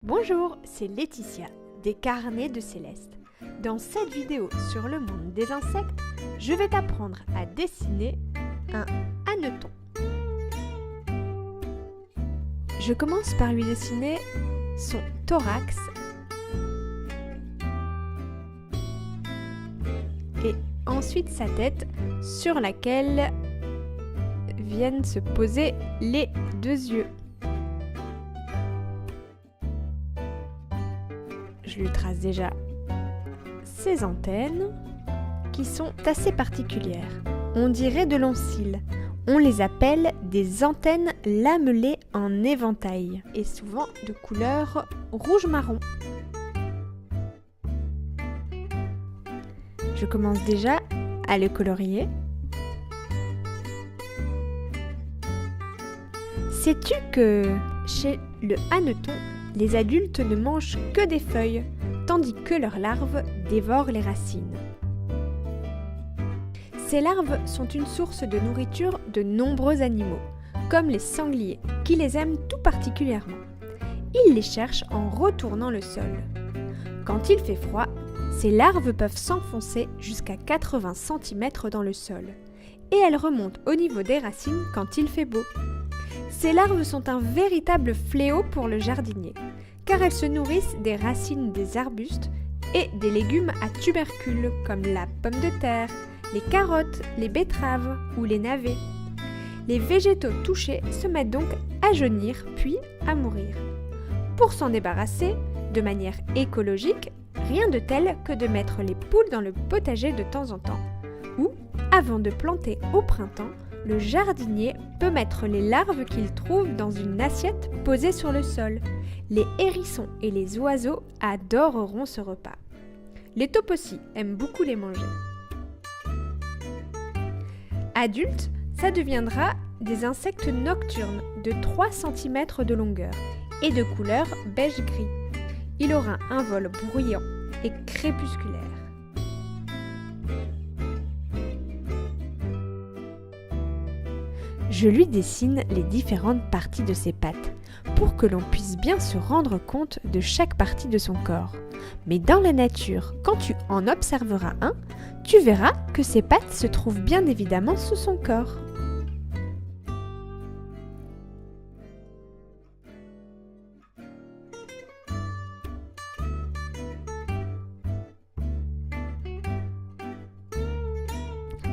Bonjour, c'est Laetitia, des carnets de Céleste. Dans cette vidéo sur le monde des insectes, je vais t'apprendre à dessiner un hanneton. Je commence par lui dessiner son thorax et ensuite sa tête sur laquelle viennent se poser les deux yeux. Je lui trace déjà ses antennes qui sont assez particulières. On dirait de longs cils. On les appelle des antennes lamelées en éventail et souvent de couleur rouge-marron. Je commence déjà à le colorier. Sais-tu que chez le hanneton, les adultes ne mangent que des feuilles, tandis que leurs larves dévorent les racines. Ces larves sont une source de nourriture de nombreux animaux, comme les sangliers, qui les aiment tout particulièrement. Ils les cherchent en retournant le sol. Quand il fait froid, ces larves peuvent s'enfoncer jusqu'à 80 cm dans le sol, et elles remontent au niveau des racines quand il fait beau. Ces larves sont un véritable fléau pour le jardinier, car elles se nourrissent des racines des arbustes et des légumes à tubercules comme la pomme de terre, les carottes, les betteraves ou les navets. Les végétaux touchés se mettent donc à jaunir puis à mourir. Pour s'en débarrasser, de manière écologique, rien de tel que de mettre les poules dans le potager de temps en temps, ou, avant de planter au printemps, le jardinier peut mettre les larves qu'il trouve dans une assiette posée sur le sol. Les hérissons et les oiseaux adoreront ce repas. Les taupes aussi aiment beaucoup les manger. Adultes, ça deviendra des insectes nocturnes de 3 cm de longueur et de couleur beige-gris. Il aura un vol bruyant et crépusculaire. Je lui dessine les différentes parties de ses pattes pour que l'on puisse bien se rendre compte de chaque partie de son corps. Mais dans la nature, quand tu en observeras un, tu verras que ses pattes se trouvent bien évidemment sous son corps.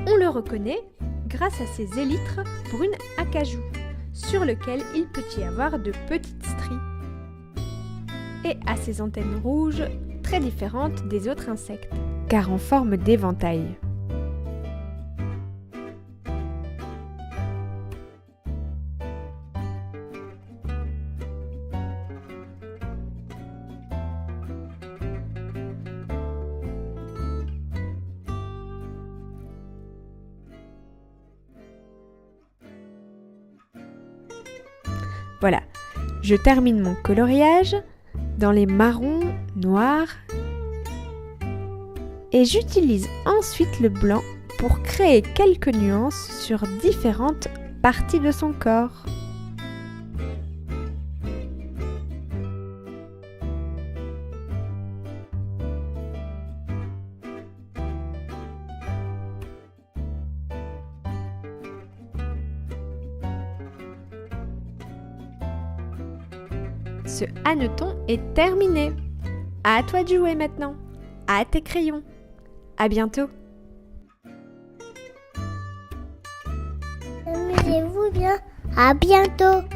On le reconnaît grâce à ses élytres brunes acajou, sur lequel il peut y avoir de petites stries, et à ses antennes rouges très différentes des autres insectes, car en forme d'éventail. Voilà, je termine mon coloriage dans les marrons, noirs et j'utilise ensuite le blanc pour créer quelques nuances sur différentes parties de son corps. Ce hanneton est terminé. À toi de jouer maintenant. À tes crayons. À bientôt. Amusez-vous bien. À bientôt.